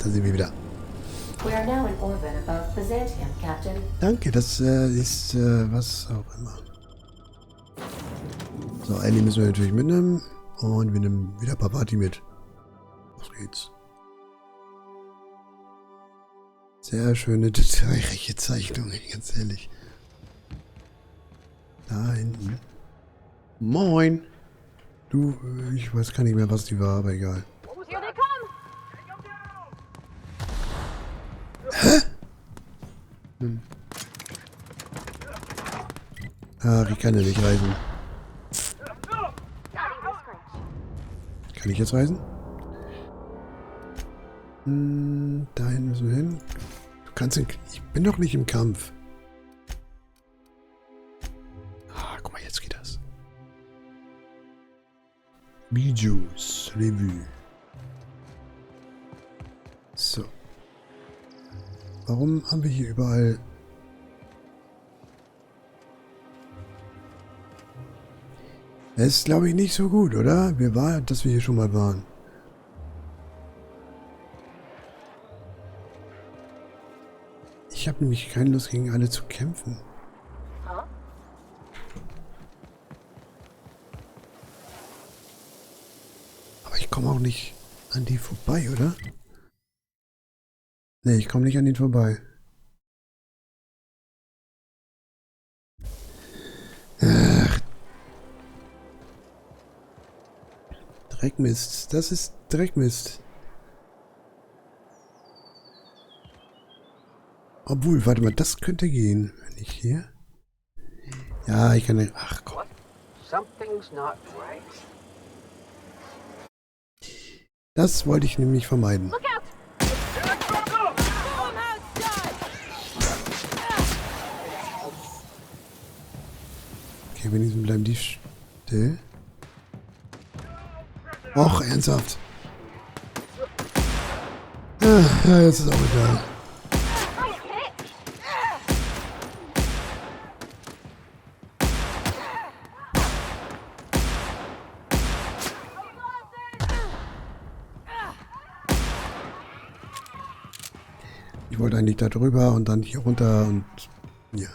da sind wir wieder. We are now in orbit above Byzantium, Captain. Danke, das ist was auch immer. So, Ellie müssen wir natürlich mitnehmen. Und wir nehmen wieder Papati mit. Auf geht's. Sehr schöne, detailreiche Zeichnungen, ganz ehrlich. Da hinten. Moin! Du, ich weiß gar nicht mehr, was die war, aber egal. Hä? Ach, ich kann ja nicht reisen. Kann ich jetzt reisen? Dahin müssen wir hin. Du kannst ich bin doch nicht im Kampf. Ah, guck mal, jetzt geht das. Bijus Revue. So. Warum haben wir hier überall... Es ist, glaube ich, nicht so gut, oder? Dass wir hier schon mal waren. Ich habe nämlich keine Lust, gegen alle zu kämpfen. Aber ich komme auch nicht an die vorbei, oder? Nee, ich komme nicht an den vorbei. Ach. Dreckmist. Das ist Dreckmist. Obwohl, warte mal, das könnte gehen. Wenn ich hier... Ja, ich kann nicht... Ach, komm. Das wollte ich nämlich vermeiden. Okay, wenigstens bleiben die still. Och, ernsthaft. Ja, jetzt ist auch egal. Ich wollte eigentlich da drüber und dann hier runter und ja.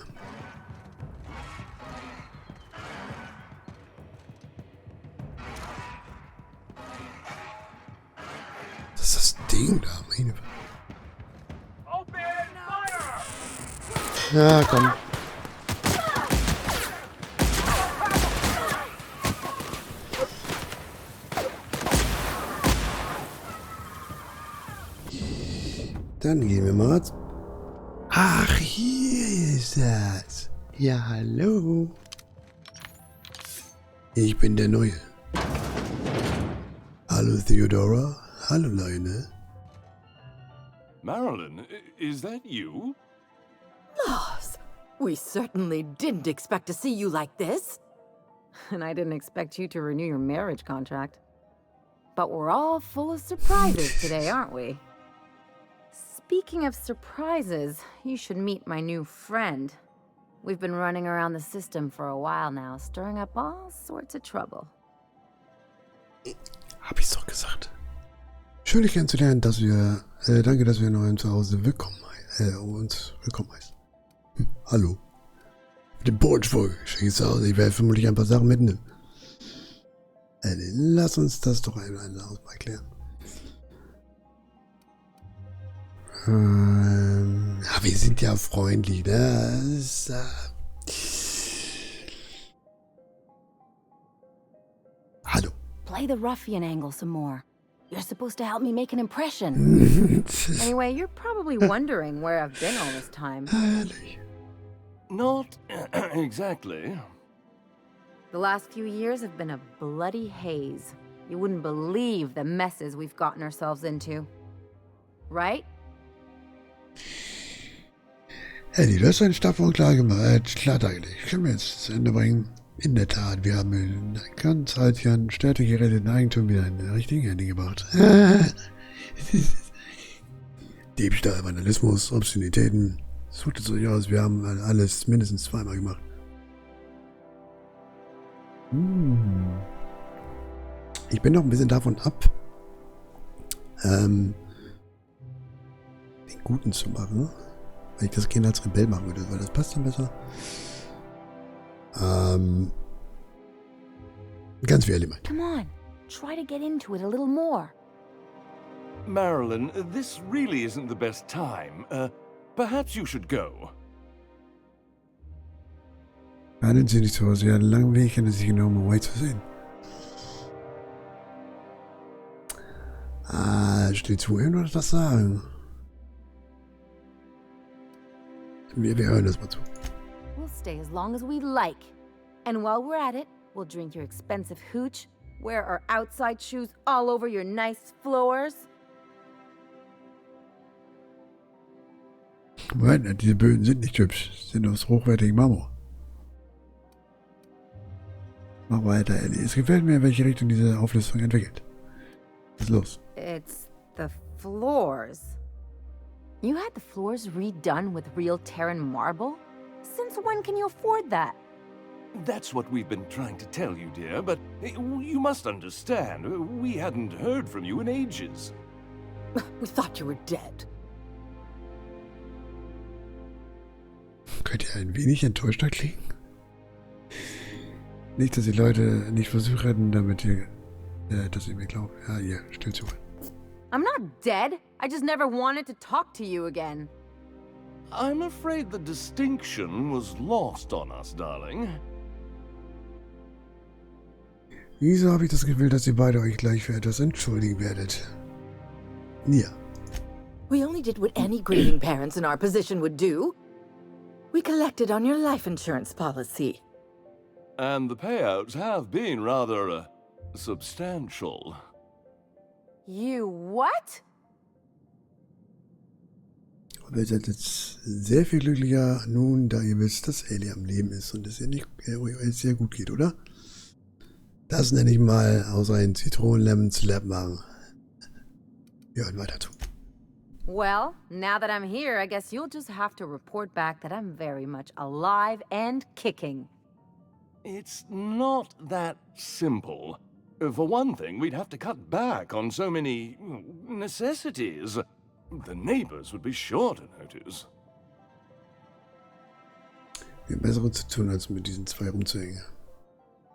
Das ist das Ding da, meine. Ja, komm. Dann gehen wir mal. Ach, hier ist das. Ja, hallo. Ich bin der Neue. Hallo, Theodora. Hallo, Leine. Marilyn, is that you? Loss! We certainly didn't expect to see you like this. And I didn't expect you to renew your marriage contract. But we're all full of surprises today, aren't we? Speaking of surprises, you should meet my new friend. We've been running around the system for a while now, stirring up all sorts of trouble. Hab ich's doch gesagt. Schön, dich kennenzulernen, dass wir, danke, dass wir in eurem Zuhause uns willkommen heißen. Hallo. Mit dem Bootfolge. Schickes Zuhause. Ich werde vermutlich ein paar Sachen mitnehmen. Lass uns das doch einmal klären. Ja, wir sind ja freundlich, ne? Das ist, Hallo. Play the ruffian angle some more. You're supposed to help me make an impression. Anyway, you're probably wondering where I've been all this time. Herrlich. Not exactly. The last few years have been a bloody haze. You wouldn't believe the messes we've gotten ourselves into. Right? Eddie, du hast deinen Standpunkt klar gemacht. Klar dargelegt. Können wir jetzt zu Ende bringen? In der Tat, wir haben in ganz Zeitchen Städte gerettet und Eigentum wieder in den richtigen Ende gebracht. Diebstahl, Vandalismus, Obszönitäten. Es tut so aus, wir haben alles mindestens zweimal gemacht. Ich bin noch ein bisschen davon ab, Guten zu machen. Weil ich das gerne als Rebell machen würde, weil das passt dann besser. Ganz wie Element. Come on, try to get into it a little more. Marilyn, this really isn't the best time. Perhaps you should go. Ahnen Sie nicht so, Sie hat einen langen Weg hinter sich genommen, um White zu sehen. Steht zu, ihm noch das sagen? Wir hören das mal zu. We'll stay as long as we like. And while we're at it, we'll drink your expensive hooch, wear our outside shoes all over your nice floors. Nein, diese Böden sind nicht hübsch. Sie sind aus hochwertigem Marmor. Mach weiter, Ellie. Es gefällt mir, in welche Richtung diese Auflösung entwickelt. Was ist los? It's the floors. You had the floors redone with real Terran marble? Since when can you afford that? That's what we've been trying to tell you, dear, but you must understand, we hadn't heard from you in ages. We thought you were dead. Könnt ihr ein wenig enttäuschter klingen? Nicht, dass die Leute nicht versucht hätten, damit ihr, dass ihr mir glaubt. Ja, hier, still zu. I'm not dead. I just never wanted to talk to you again. I'm afraid the distinction was lost on us, darling. Wieso habe ich das Gefühl, dass ihr beide euch gleich für etwas entschuldigen werdet? Ja. We only did what any grieving parents in our position would do. We collected on your life insurance policy. And the payouts have been rather, substantial. You what? Und ihr seid jetzt sehr viel glücklicher nun, da ihr wisst, dass Ellie am Leben ist und es ihr nicht euch sehr gut geht, oder? Das nenne ich mal aus einem Zitronen-Lemon-Slap machen. Wir hören weiter zu. Well, now that I'm here, I guess you'll just have to report back that I'm very much alive and kicking. It's not that simple. For one thing, we'd have to cut back on so many necessities. The neighbors would be sure to notice. Wir haben Besseres zu tun, als mit diesen zwei rumzuhängen.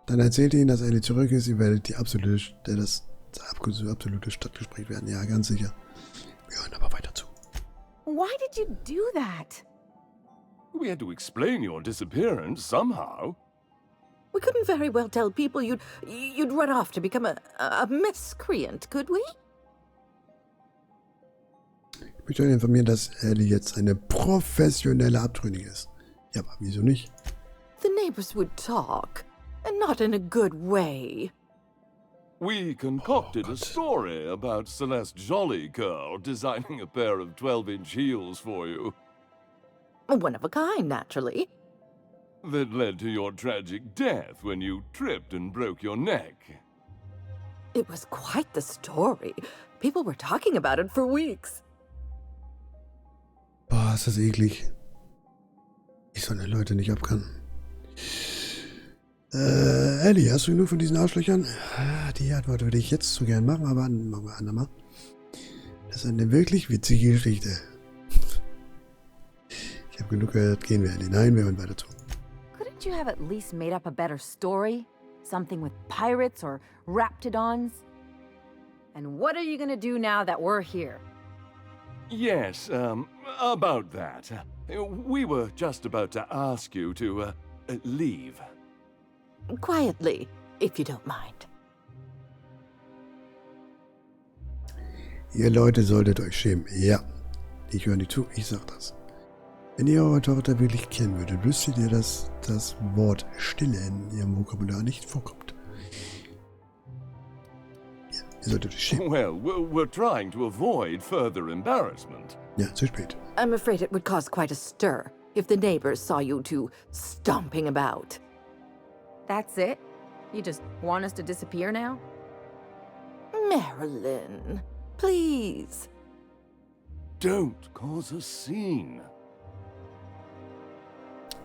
Dann erzählt ihnen, dass Ellie zurück ist. Ihr werdet das absolute Stadtgespräch werden. Ja, ganz sicher. Wir hören aber weiter zu. Why did you do that? We had to explain your disappearance somehow. We couldn't very well tell people you'd run off to become a miscreant, could we? Ich möchte euch informieren, dass Ellie jetzt eine professionelle Abtrünnige ist. Ja, aber wieso nicht? The neighbors would talk, and not in a good way. We concocted a story about Celeste Jollycurl designing a pair of 12-inch heels for you. One of a kind, naturally. That led to your tragic death when you tripped and broke your neck. It was quite the story. People were talking about it for weeks. Boah, ist das eklig. Ich soll die Leute nicht abkannen. Ellie, hast du genug von diesen Arschlöchern? Die Antwort würde ich jetzt so gern machen, aber machen wir andermal. Das ist eine wirklich witzige Geschichte. Ich habe genug gehört, gehen wir, Ellie. Nein, wir hören weiter zu. Couldn't you have at least made up a better story? Something with pirates or raptidons? And what are you gonna do now that we're here? Yes, about that. We were just about to ask you to, leave. Quietly, if you don't mind. Ihr Leute solltet euch schämen. Ja, ich höre nicht zu, ich sag das. Wenn ihr eure Tochter wirklich kennen würdet, wüsstet ihr, dass das Wort Stille in ihrem Vokabular nicht vorkommt. Ja, ihr solltet euch schämen. Well, we're trying to avoid further embarrassment. Ja, zu spät. I'm afraid it would cause quite a stir if the neighbors saw you two stomping about. That's it? You just want us to disappear now? Marilyn, please. Don't cause a scene.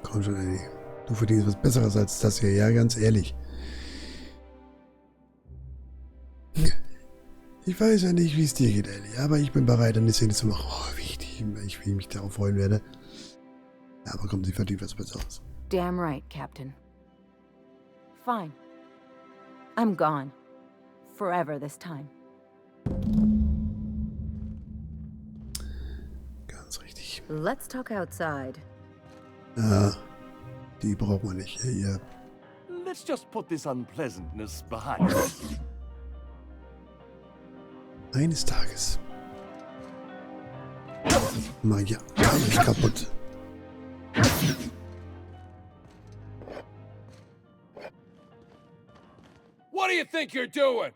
Komm schon, Ellie. Du verdienst was Besseres als das hier, ja, ganz ehrlich. Ich weiß ja nicht, wie es dir geht, Ellie, aber ich bin bereit, eine Szene zu machen. Oh, wichtig. wie ich mich darauf freuen werde. Ja, aber kommen Sie verdient was Besseres. Damn right, Captain. Fine. I'm gone. Forever this time. Ganz richtig. Let's talk outside. Die braucht man nicht. Hier. Let's just put this unpleasantness behind us. Eines Tages. Mal ja, alles kaputt. What do you think you're doing?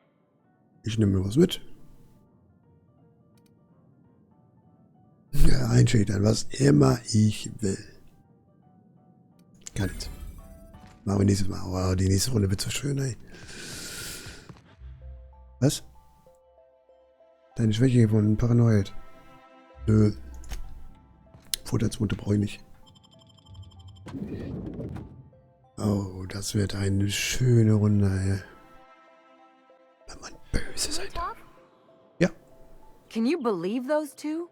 Ich nehme mir was mit. Ja, einschüchtern, was immer ich will. Kann nicht. Machen wir nächstes Mal. Oh, die nächste Runde wird so schön, ey. Was? Deine Schwäche von Paranoid. Nö. Futterzmutter brauche ich nicht. Oh, das wird eine schöne Runde, ey. Wenn man böse sein darf. Ja. Can you believe those two?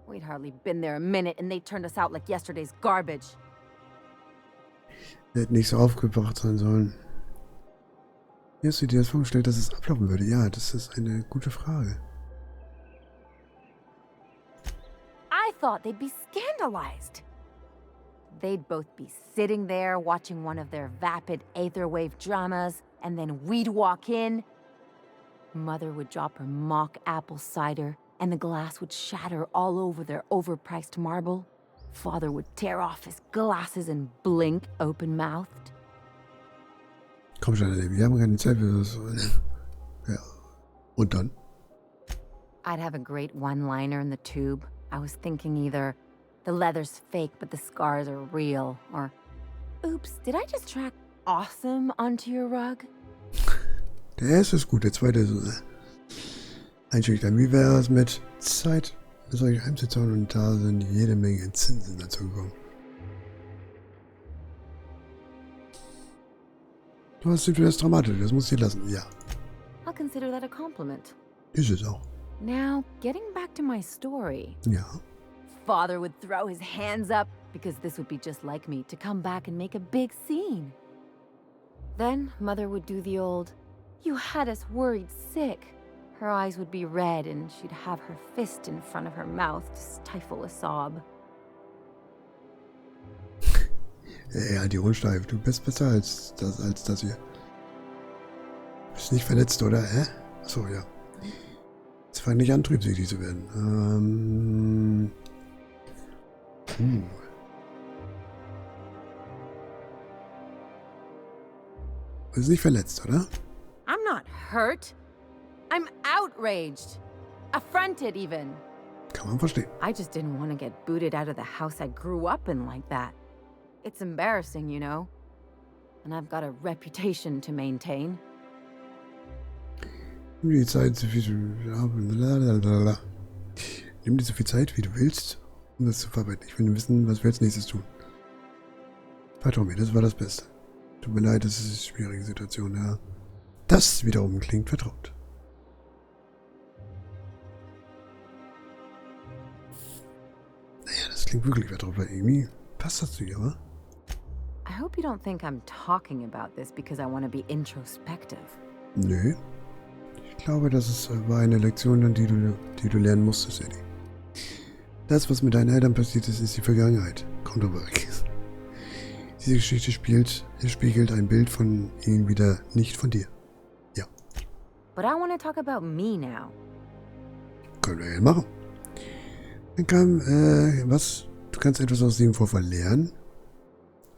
We'd hardly been there a minute and they turned us out like yesterday's garbage. Der hätte nicht so aufgebracht sein sollen. Wie hast du dir das vorgestellt, dass es ablaufen würde? Ja, das ist eine gute Frage. I thought they'd be scandalized. They'd both be sitting there watching one of their vapid aetherwave dramas, and then we'd walk in. Mother would drop her mock apple cider, and the glass would shatter all over their overpriced marble. Father would tear off his glasses and blink open-mouthed. Komm schon, wir haben keine Zeit für das. Ja. Und dann? I'd have a great one-liner in the tube. I was thinking either, the leather's fake but the scars are real, or, oops, did I just track awesome onto your rug? Der erste ist gut, der zweite ist einschüchtern. Wie wäre es mit Zeit, es euch heimzuzauen, und da sind jede Menge Zinsen dazu gekommen. Du hast für das dramatisch, das musst du dir lassen, ja. I'll consider that a compliment. Ist es auch. Now, getting back to my story. Ja. Father would throw his hands up, because this would be just like me, to come back and make a big scene. Then, Mother would do the old, "You had us worried sick." Her eyes would be red, and she'd have her fist in front of her mouth to stifle a sob. Ja, die Unsteif, du bist besser als das hier. Bist nicht verletzt, oder? Hä? Achso, ja. Jetzt fang nicht an, trübselig zu werden. Du bist nicht verletzt, oder? I'm not hurt. I'm outraged. Affronted, even. Kann man verstehen. I just didn't want to get booted out of the house I grew up in like that. It's embarrassing, you know? And I've got a reputation to maintain. Nimm dir die Zeit, so viel Nimm dir so viel Zeit, wie du willst, um das zu verarbeiten. Ich will wissen, was wir als nächstes tun. Vertrau mir, das war das Beste. Tut mir leid, das ist eine schwierige Situation, ja. Das wiederum klingt vertraut. Naja, das klingt wirklich vertraut, weil irgendwie passt das zu dir, oder? I hope you don't think I'm talking about this because I want to be introspective. Nö. Ich glaube, das war eine Lektion, die du lernen musstest, Eddie. Das, was mit deinen Eltern passiert ist, ist die Vergangenheit. Kommt aber weg. Diese Geschichte spiegelt ein Bild von ihnen wieder, nicht von dir. Ja. But I want to talk about me now. Können wir ja machen. Dann kam, was? Du kannst etwas aus dem Vorfall lernen.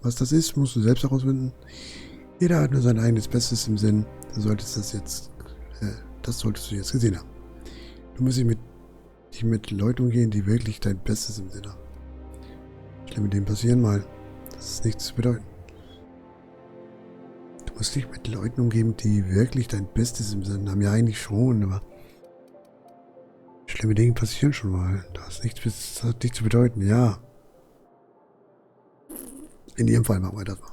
Was das ist, musst du selbst herausfinden. Jeder hat nur sein eigenes Bestes im Sinn. Das solltest du jetzt gesehen haben. Du musst dich mit Leuten umgehen, die wirklich dein Bestes im Sinn haben. Schlimme Dinge passieren mal. Das ist nichts zu bedeuten. Du musst dich mit Leuten umgeben, die wirklich dein Bestes im Sinn haben. Ja, eigentlich schon, aber schlimme Dinge passieren schon mal. Das hat nichts zu bedeuten, ja. In ihrem Fall machen wir das mal.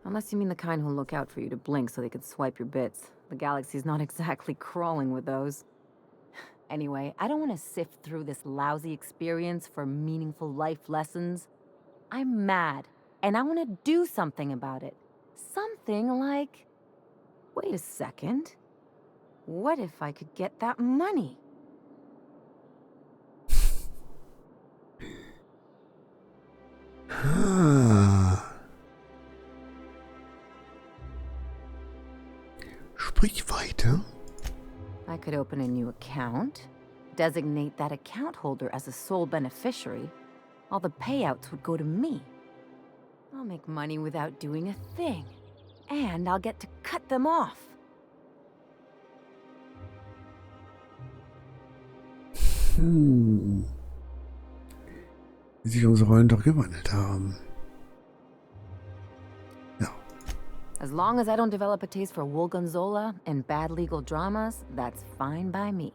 Unless you mean the kind who'll look out for you to blink so they can swipe your bits. The galaxy's not exactly crawling with those. Anyway, I don't want to sift through this lousy experience for meaningful life lessons. I'm mad, and I want to do something about it. Something like... Wait a second. What if I could get that money? Sprich weiter. I could open a new account, designate that account holder as a sole beneficiary. All the payouts would go to me. I'll make money without doing a thing. And I'll get to cut them off. Wie sich unsere Rollen doch gewandelt haben. Ja. As long as I don't develop a taste for wool gonzola and bad legal dramas, that's fine by me.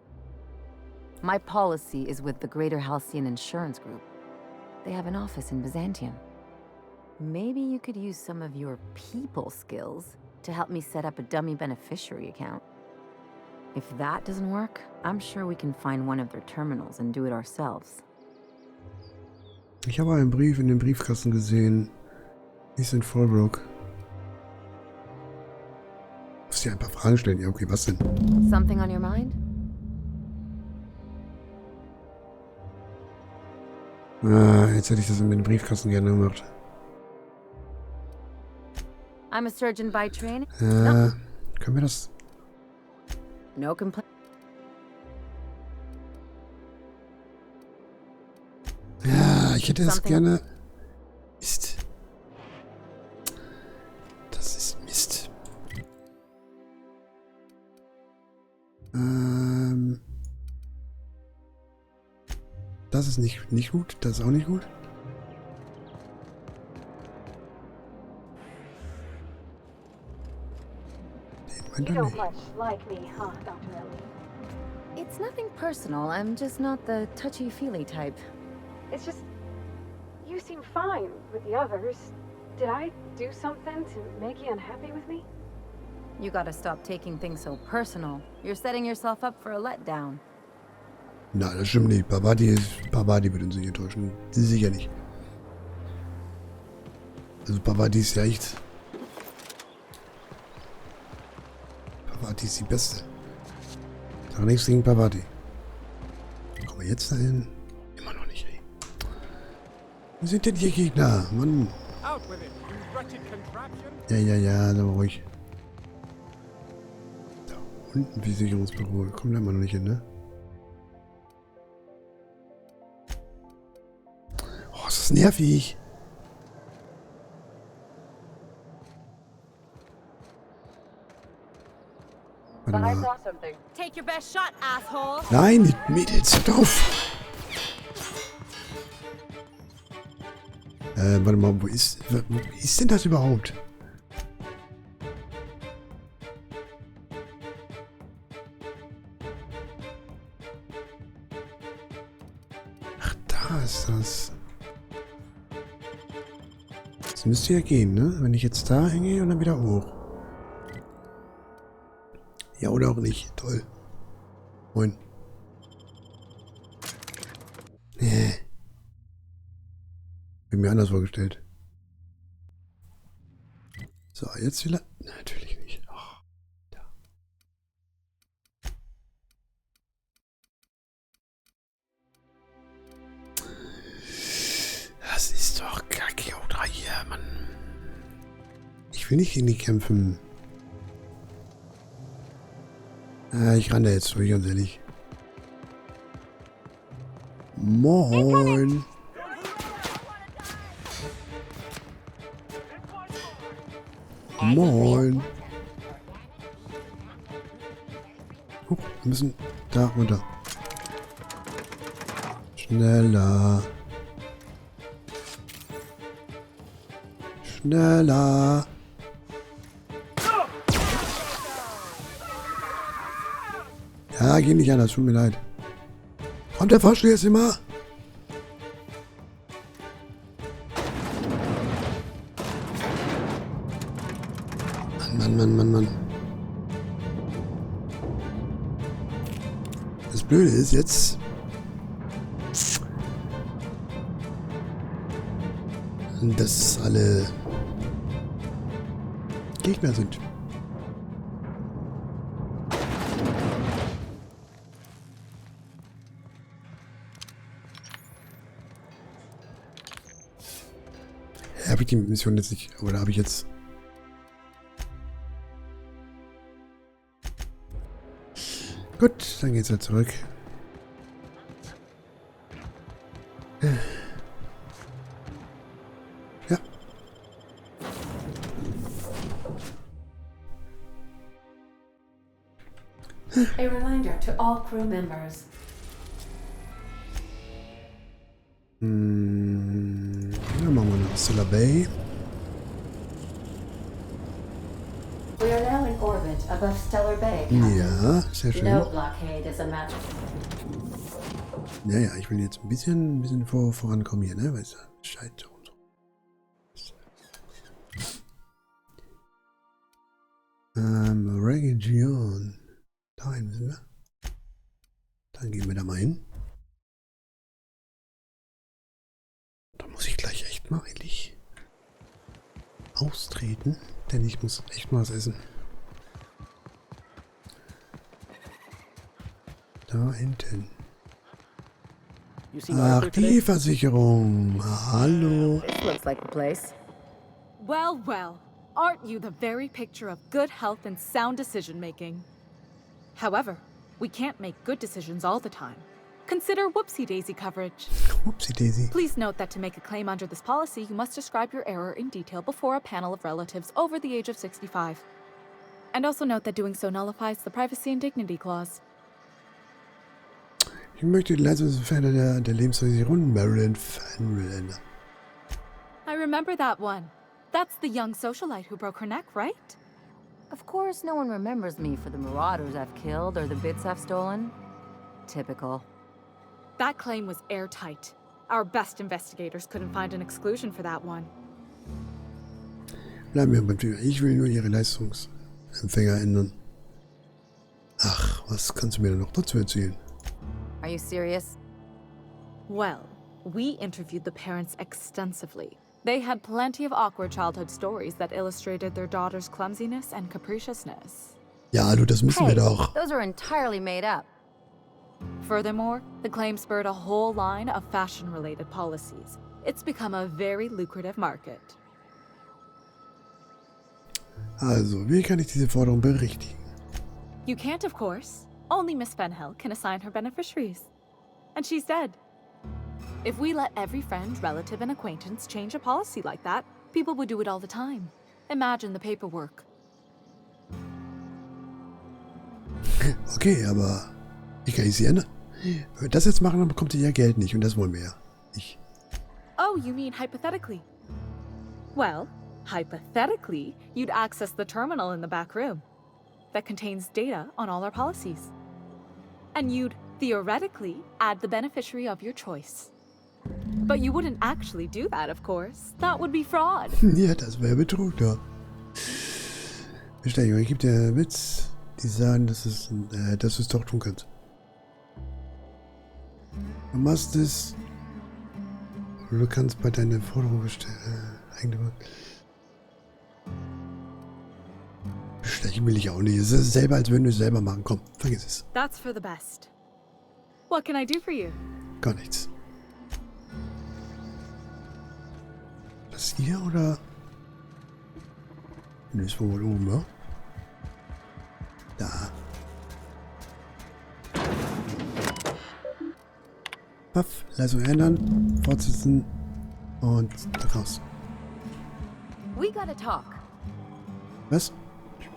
My policy is with the Greater Halcyon Insurance Group. They have an office in Byzantium. Maybe you could use some of your people skills to help me set up a dummy beneficiary account. If that doesn't work, I'm sure we can find one of their terminals and do it ourselves. Ich habe einen Brief in dem Briefkasten gesehen. Ist in Fallbrook. Muss dir ein paar Fragen stellen. Ja, okay, was denn? Something on your mind? Jetzt hätte ich das in den Briefkasten gerne gemacht. I'm a surgeon by training. Können wir das? No complaint. Ja, ich hätte das gerne. Mist. Das ist Mist. Das ist nicht gut. Das ist auch nicht gut. You don't much like me, huh, Dr. Ellie? It's nothing personal. I'm just not the touchy-feely type. It's just... you seem fine with the others. Did I do something to make you unhappy with me? You gotta stop taking things so personal. You're setting yourself up for a letdown. Nein, das stimmt nicht. Pavati wird uns nicht enttäuschen. Sicher nicht. Also Pavati ist ja echt... Pavati ist die Beste. Sag nichts gegen Pavati. Kommen wir jetzt dahin? Immer noch nicht, ey. Wo sind denn die Gegner? Mann. Ja, so ruhig. Da unten Versicherungsbüro. Kommen da immer noch nicht hin, ne? Oh, ist das nervig. Warte mal. Take your best shot, asshole. Nein, die Mädels, hört auf. Warte mal, wo ist denn das überhaupt? Ach, da ist das. Das müsste ja gehen, ne? Wenn ich jetzt da hänge und dann wieder hoch. Ja, oder auch nicht. Toll. Moin. Nee. Bin mir anders vorgestellt. So, jetzt wieder. Natürlich nicht. Oh, da. Das ist doch kacke, oder hier, Mann. Ich will nicht gegen die kämpfen. Ich renne da jetzt durch, ganz ehrlich. Moin. Moin. Guck, wir müssen da runter. Schneller. Schneller. Ja, geht nicht anders, tut mir leid. Kommt der Fahrstuhl jetzt immer? Mann. Das Blöde ist jetzt, dass alle Gegner sind. Habe ich die Mission jetzt nicht, oder habe ich jetzt... Gut, dann geht's halt zurück. Ja. A reminder to all crew members. Dann machen wir noch Stellar Bay. We are now in orbit above Stellar Bay, Captain. Ja, sehr schön. No blockade is a match. Ja, ich will jetzt ein bisschen vorankommen hier, ne? Weißt du, Bescheid und so. Region. Dahin müssen wir. Dann gehen wir da mal hin. Da muss ich gleich echt mal eigentlich austreten, denn ich muss echt mal was essen. Da hinten. Ach, die Versicherung. Hallo. This looks like the place. Well, well. Aren't you the very picture of good health and sound decision making? However, we can't make good decisions all the time. Consider whoopsie-daisy coverage. Whoopsie-daisy. Please note that to make a claim under this policy, you must describe your error in detail before a panel of relatives over the age of 65. And also note that doing so nullifies the privacy and dignity clause. Ich möchte die Leistungsfälle der Lebensversicherung Marilyn Fanrell ändern. I remember that one. That's the young socialite who broke her neck, right? Of course, no one remembers me for the marauders I've killed or the bits I've stolen. Typical. That claim was airtight. Our best investigators couldn't find an exclusion for that one. Bleiben wir beim Thema. Ich will nur ihre Leistungsempfänger ändern. Ach, was kannst du mir denn noch dazu erzählen? Are you serious? Well, we interviewed the parents extensively. They had plenty of awkward childhood stories that illustrated their daughter's clumsiness and capriciousness. Ja, du, das müssen wir doch. Those are entirely made up. Furthermore, the claim spurred a whole line of fashion-related policies. It's become a very lucrative market. Also, wie kann ich diese Forderung berichtigen? You can't, of course. Only Miss Fenhill can assign her beneficiaries. And she's dead. If we let every friend, relative, and acquaintance change a policy like that, people would do it all the time. Imagine the paperwork. Okay, aber wie kann ich sie ändern? Wenn wir das jetzt machen, dann bekommt sie ja Geld nicht und das wollen wir ja nicht. Oh, you mean hypothetically? Well, hypothetically, you'd access the terminal in the back room that contains data on all our policies. And you'd, theoretically, add the beneficiary of your choice. But you wouldn't actually do that, of course. That would be fraud. Ja, das wäre Betrug, da. Bestechung, ich gebe dir Witz, die sagen, dass du es doch tun kannst. Du machst es. Du kannst bei deiner Forderung bestechen will ich auch nicht. Es ist selber, als würden wir es selber machen. Komm, vergiss es. That's for the best. What can I do for you? Gar nichts. Das hier oder? Ne, ist wohl oben, ne? Da. Paff, Leistung ändern, fortsetzen und raus. We gotta talk. Was?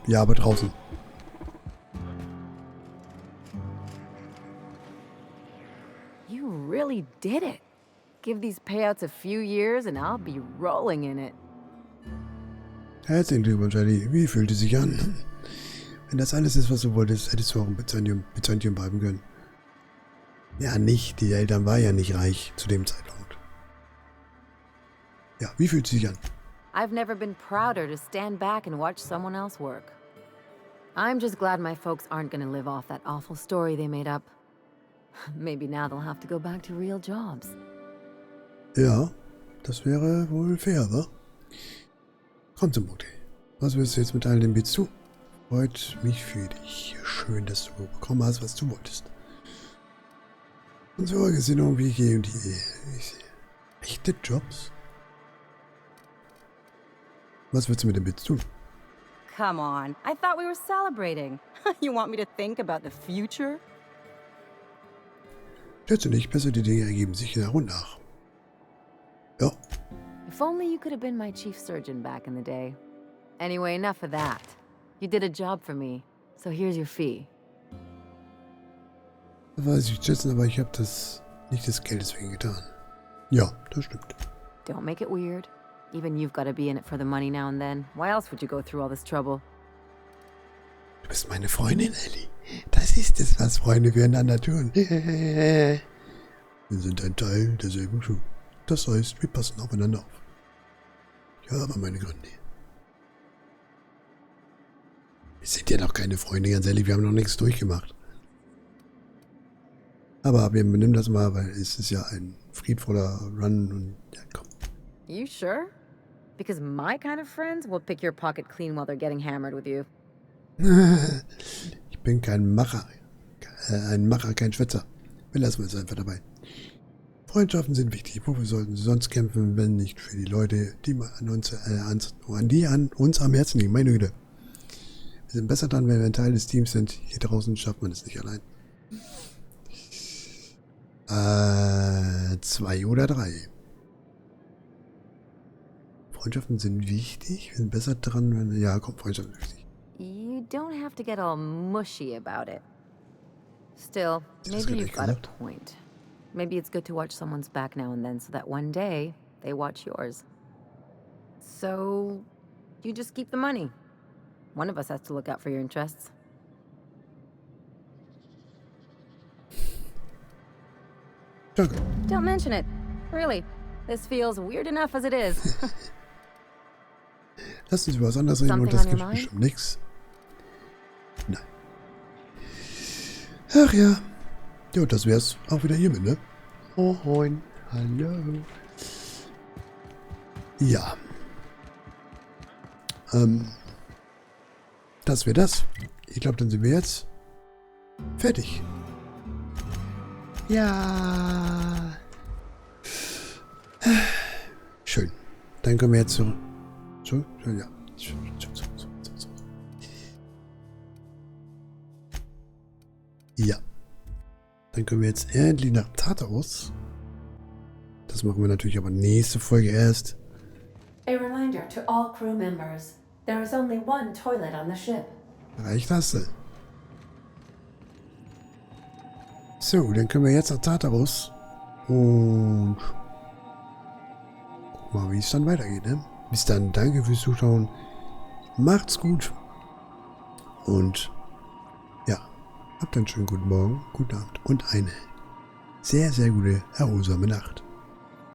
Ja, aber draußen. You really did it. Give these payouts a few years and I'll be rolling in it. Herzlichen Glückwunsch, Charlie. Wie fühlt es sich an? Wenn das alles ist, was du wolltest, hättest du auch ein Byzantium bleiben können. Ja, nicht. Die Eltern waren ja nicht reich zu dem Zeitpunkt. Ja, wie fühlt es sich an? I've never been prouder to stand back and watch someone else work. I'm just glad my folks aren't gonna live off that awful story they made up. Maybe now they'll have to go back to real jobs. Ja, das wäre wohl fair, wa? Komm zum Punkt. Was willst du jetzt mit all dem Bits tun? Freut mich für dich. Schön, dass du bekommen hast, was du wolltest. Unsere Gesinnung wie G und die echte Jobs? Was willst du mit dem Bits tun? Come on, I thought we were celebrating. You want me to think about the future? Schätze nicht, besser die Dinge ergeben sich nach und nach. Ja. If only you could have been my chief surgeon back in the day. Anyway, enough of that. You did a job for me, so here's your fee. Das weiß ich schätzen, aber ich habe das nicht des Geldes wegen getan. Ja, das stimmt. Don't make it weird. Even you've got to be in it for the money now and then. Why else would you go through all this trouble? Du bist meine Freundin, Ellie. Das ist es, was Freunde füreinander tun. Wir sind ein Teil derselben Crew. Das heißt, wir passen aufeinander auf. Ich habe meine Gründe. Wir sind ja noch keine Freunde, ganz ehrlich. Wir haben noch nichts durchgemacht. Aber wir nehmen das mal, weil es ist ja ein friedvoller Run und ja, komm. You sure? Because my kind of friends will pick your pocket clean while they're getting hammered with you. Ich bin kein Macher. Ein Macher, kein Schwätzer. Wir lassen es einfach dabei. Freundschaften sind wichtig. Wofür sollten sie sonst kämpfen, wenn nicht für die Leute, die an uns am Herzen liegen? Meine Güte. Wir sind besser dran, wenn wir ein Teil des Teams sind. Hier draußen schafft man es nicht allein. 2 oder 3. Freundschaften sind wichtig. Wir sind besser dran, wenn... Ja, komm, Freundschaften sind wichtig. You don't have to get all mushy about it. Still, maybe you've got a point. Maybe it's good to watch someone's back now and then so that one day they watch yours. So, you just keep the money. One of us has to look out for your interests. Danke. Don't mention it. Really, this feels weird enough as it is. Lass uns über was anderes reden und das gibt bestimmt nichts. Nein. Ach ja. Ja, das wär's auch wieder hiermit, ne? Moin. Hallo. Ja. Das wäre das. Ich glaube, dann sind wir jetzt fertig. Ja. Schön. Dann können wir jetzt so. Ja. Ja. Dann können wir jetzt endlich nach Tartarus. Das machen wir natürlich aber nächste Folge erst. A reminder to all crew members. There is only one toilet on the ship. Reicht das? So, dann können wir jetzt nach Tartarus. Und guck mal, wie es dann weitergeht, ne? Bis dann, danke fürs Zuschauen. Macht's gut. Und ja, habt einen schönen guten Morgen, guten Abend und eine sehr, sehr gute, erholsame Nacht.